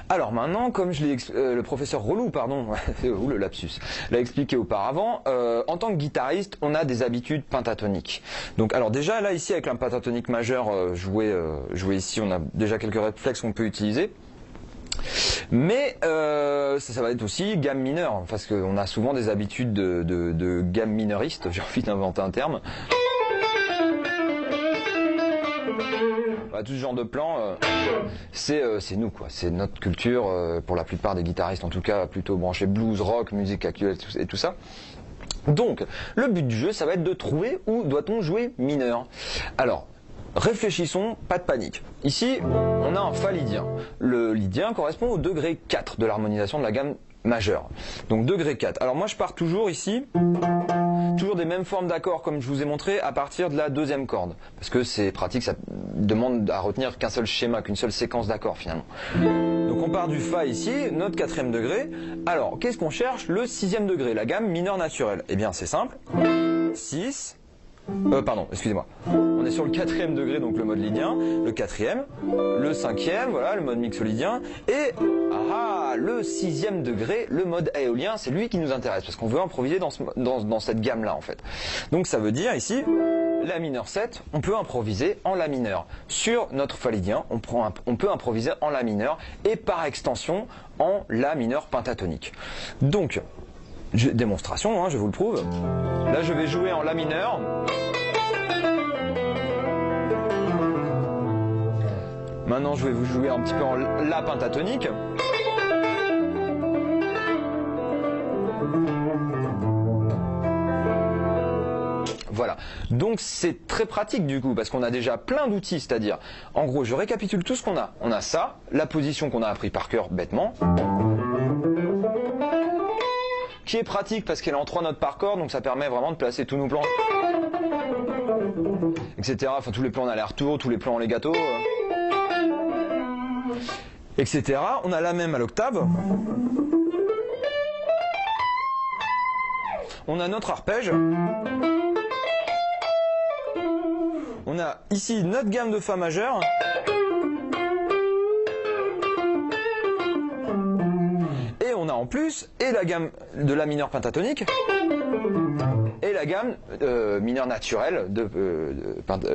Alors maintenant, comme le professeur Relou, pardon, ou le lapsus, l'a expliqué auparavant, en tant que guitariste, on a des habitudes pentatoniques. Donc, alors déjà là ici avec un pentatonique majeur joué ici, on a déjà quelques réflexes qu'on peut utiliser. Mais ça va être aussi gamme mineure, parce qu'on a souvent des habitudes de gamme mineuriste, j'ai envie d'inventer un terme. Tout ce genre de plan, c'est nous, quoi. C'est notre culture, pour la plupart des guitaristes en tout cas, plutôt branchés blues, rock, musique actuelle et tout ça. Donc, le but du jeu, ça va être de trouver où doit-on jouer mineur. Alors, réfléchissons, pas de panique. Ici, on a un fa lydien. Le lydien correspond au degré 4 de l'harmonisation de la gamme majeure. Donc degré 4. Alors moi je pars toujours ici, toujours des mêmes formes d'accords comme je vous ai montré à partir de la deuxième corde. Parce que c'est pratique, ça demande à retenir qu'un seul schéma, qu'une seule séquence d'accords finalement. Donc on part du fa ici, notre 4e degré. Alors qu'est-ce qu'on cherche? Le 6e degré, la gamme mineure naturelle. Eh bien c'est simple. 6... pardon, excusez-moi. On est sur le 4e degré, donc le mode lydien, le 4e, le 5e, voilà, le mode mixolydien, et le 6e degré, le mode éolien, c'est lui qui nous intéresse, parce qu'on veut improviser dans cette gamme-là, en fait. Donc ça veut dire, ici, la mineur 7, on peut improviser en la mineur. Sur notre fa lydien, on peut improviser en la mineur, et par extension, en la mineur pentatonique. Donc, démonstration, hein, je vous le prouve. Là, je vais jouer en la mineur. Maintenant, je vais vous jouer un petit peu en la pentatonique. Voilà, donc c'est très pratique du coup, parce qu'on a déjà plein d'outils, c'est-à-dire, en gros, je récapitule tout ce qu'on a. On a ça, la position qu'on a appris par cœur bêtement, qui est pratique parce qu'elle est en 3 notes par corde, donc ça permet vraiment de placer tous nos plans, etc. Enfin, tous les plans en aller-retour, tous les plans en legato, etc. On a la même à l'octave. On a notre arpège. On a ici notre gamme de fa majeur. Et on a en plus la gamme de la mineure pentatonique et la gamme mineure naturelle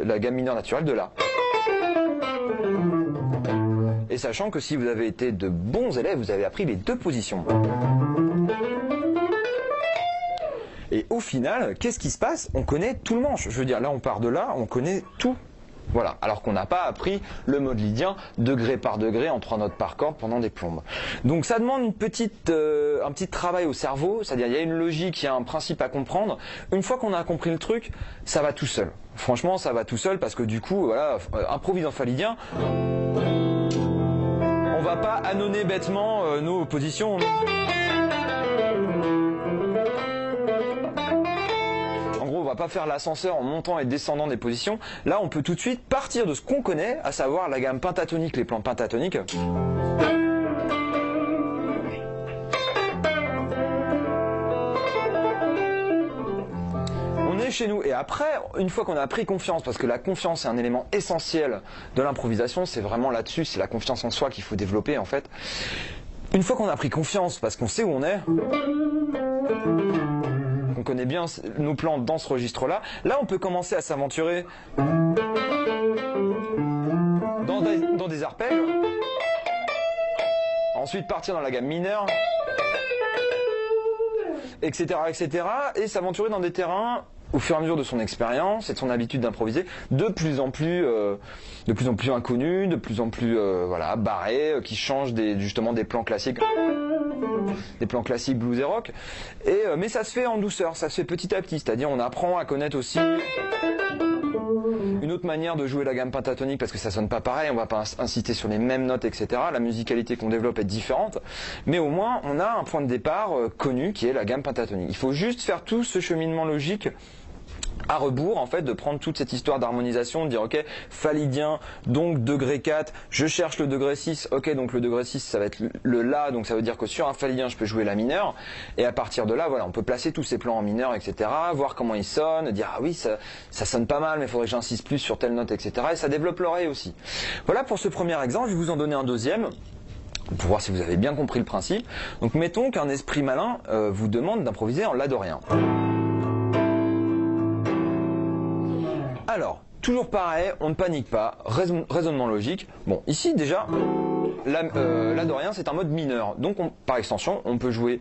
la gamme mineure naturelle de la. Et sachant que si vous avez été de bons élèves, vous avez appris les 2 positions. Et au final, qu'est-ce qui se passe? On connaît tout le manche. Je veux dire, là on part de là, on connaît tout. Voilà, alors qu'on n'a pas appris le mode lydien degré par degré en 3 notes par corde pendant des plombes. Donc ça demande un petit travail au cerveau, c'est-à-dire il y a une logique, il y a un principe à comprendre. Une fois qu'on a compris le truc, ça va tout seul. Franchement, ça va tout seul parce que du coup, voilà, improvise en fa lydien, on va pas annoncer bêtement nos positions. On va pas faire l'ascenseur en montant et descendant des positions. Là, on peut tout de suite partir de ce qu'on connaît, à savoir la gamme pentatonique, les plans pentatoniques. On est chez nous. Et après, une fois qu'on a pris confiance, parce que la confiance est un élément essentiel de l'improvisation, c'est vraiment là-dessus, c'est la confiance en soi qu'il faut développer en fait. Une fois qu'on a pris confiance, parce qu'on sait où on est, on connaît bien nos plans dans ce registre-là. Là, on peut commencer à s'aventurer dans des arpèges. Ensuite, partir dans la gamme mineure, etc., etc. Et s'aventurer dans des terrains, au fur et à mesure de son expérience et de son habitude d'improviser, de plus en plus inconnus, de plus en plus voilà, barrés, qui changent justement des plans classiques. Des plans classiques blues et rock, mais ça se fait en douceur, ça se fait petit à petit, c'est-à-dire on apprend à connaître aussi une autre manière de jouer la gamme pentatonique parce que ça sonne pas pareil, on va pas inciter sur les mêmes notes, etc. La musicalité qu'on développe est différente, mais au moins on a un point de départ connu qui est la gamme pentatonique. Il faut juste faire tout ce cheminement logique à rebours en fait de prendre toute cette histoire d'harmonisation, de dire ok, fa lydien, donc degré 4, je cherche le degré 6, ok, donc le degré 6 ça va être le la, donc ça veut dire que sur un fa lydien je peux jouer la mineure, et à partir de là voilà, on peut placer tous ces plans en mineur, etc., voir comment ils sonnent, dire ah oui ça sonne pas mal mais il faudrait que j'insiste plus sur telle note, etc., et ça développe l'oreille aussi. Voilà pour ce premier exemple, je vais vous en donner un deuxième. pour voir si vous avez bien compris le principe. Donc mettons qu'un esprit malin vous demande d'improviser en la dorien. Alors, toujours pareil, on ne panique pas, raisonnement logique. Bon, ici déjà, la dorien c'est un mode mineur, donc par extension on peut jouer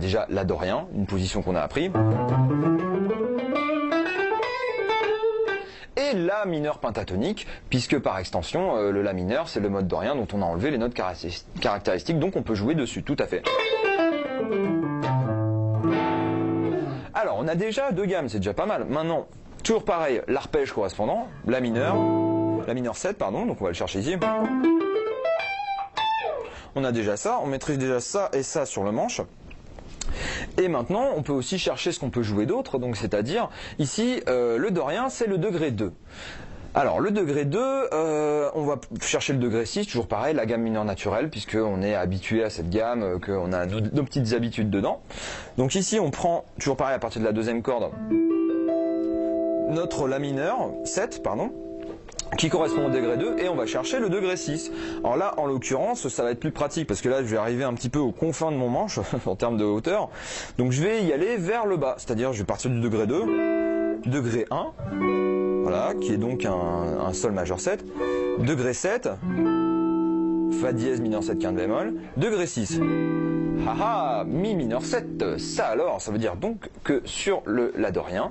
déjà la dorien, une position qu'on a appris, et la mineur pentatonique, puisque par extension le la mineur c'est le mode dorien dont on a enlevé les notes caractéristiques, donc on peut jouer dessus, tout à fait. Alors on a déjà 2 gammes, c'est déjà pas mal. Maintenant, toujours pareil, l'arpège correspondant, la mineur 7 pardon, donc on va le chercher ici. On a déjà ça, on maîtrise déjà ça et ça sur le manche. Et maintenant, on peut aussi chercher ce qu'on peut jouer d'autre, donc c'est-à-dire, ici, le dorien, c'est le degré 2. Alors, le degré 2, on va chercher le degré 6, toujours pareil, la gamme mineure naturelle, puisqu'on est habitué à cette gamme, qu'on a nos petites habitudes dedans. Donc ici, on prend, toujours pareil, à partir de la 2e corde, notre la mineur 7, pardon, qui correspond au degré 2, et on va chercher le degré 6. Alors là, en l'occurrence, ça va être plus pratique, parce que là, je vais arriver un petit peu aux confins de mon manche, en termes de hauteur. Donc je vais y aller vers le bas, c'est-à-dire je vais partir du degré 2, degré 1, voilà, qui est donc un sol majeur 7, degré 7, fa dièse mineur 7 quinte bémol, degré 6. Haha, mi mineur 7, ça alors, ça veut dire donc que sur le la dorien,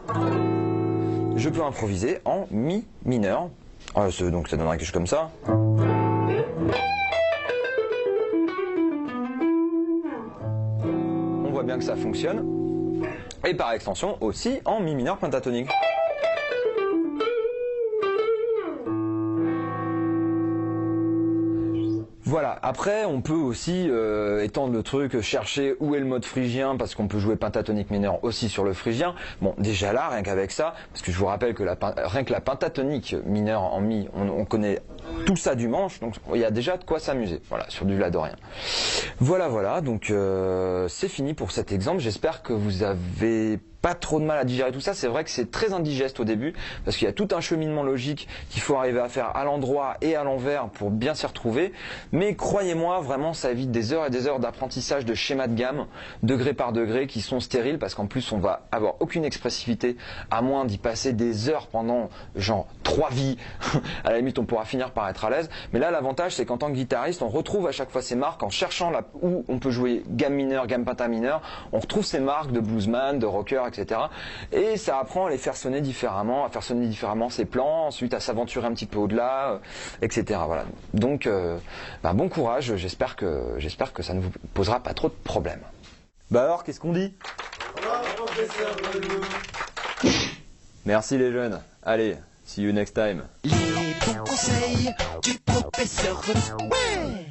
je peux improviser en mi mineur. Donc ça donnerait quelque chose comme ça. On voit bien que ça fonctionne. Et par extension aussi en mi mineur pentatonique. Voilà, après on peut aussi étendre le truc, chercher où est le mode phrygien, parce qu'on peut jouer pentatonique mineur aussi sur le phrygien. Bon, déjà là, rien qu'avec ça, parce que je vous rappelle que rien que la pentatonique mineure en mi, on connaît tout ça du manche, donc il y a déjà de quoi s'amuser, voilà, sur du la dorien. Voilà, donc c'est fini pour cet exemple, j'espère que vous avez pas trop de mal à digérer tout ça. C'est vrai que c'est très indigeste au début, parce qu'il y a tout un cheminement logique qu'il faut arriver à faire à l'endroit et à l'envers pour bien s'y retrouver. Mais croyez-moi, vraiment, ça évite des heures et des heures d'apprentissage de schémas de gamme, degré par degré, qui sont stériles, parce qu'en plus, on va avoir aucune expressivité, à moins d'y passer des heures pendant, genre, 3 vies. À la limite, on pourra finir par être à l'aise. Mais là, l'avantage, c'est qu'en tant que guitariste, on retrouve à chaque fois ces marques, en cherchant où on peut jouer gamme mineure, gamme pentamineure, on retrouve ces marques de bluesman, de rocker, etc. Et ça apprend à les faire sonner différemment, ses plans, ensuite à s'aventurer un petit peu au-delà, etc. Voilà. Donc, bon courage, j'espère que ça ne vous posera pas trop de problèmes. Bah alors, qu'est-ce qu'on dit? Professeur Relou. Merci les jeunes. Allez, see you next time. Les bons conseils du professeur Relou. Ouais.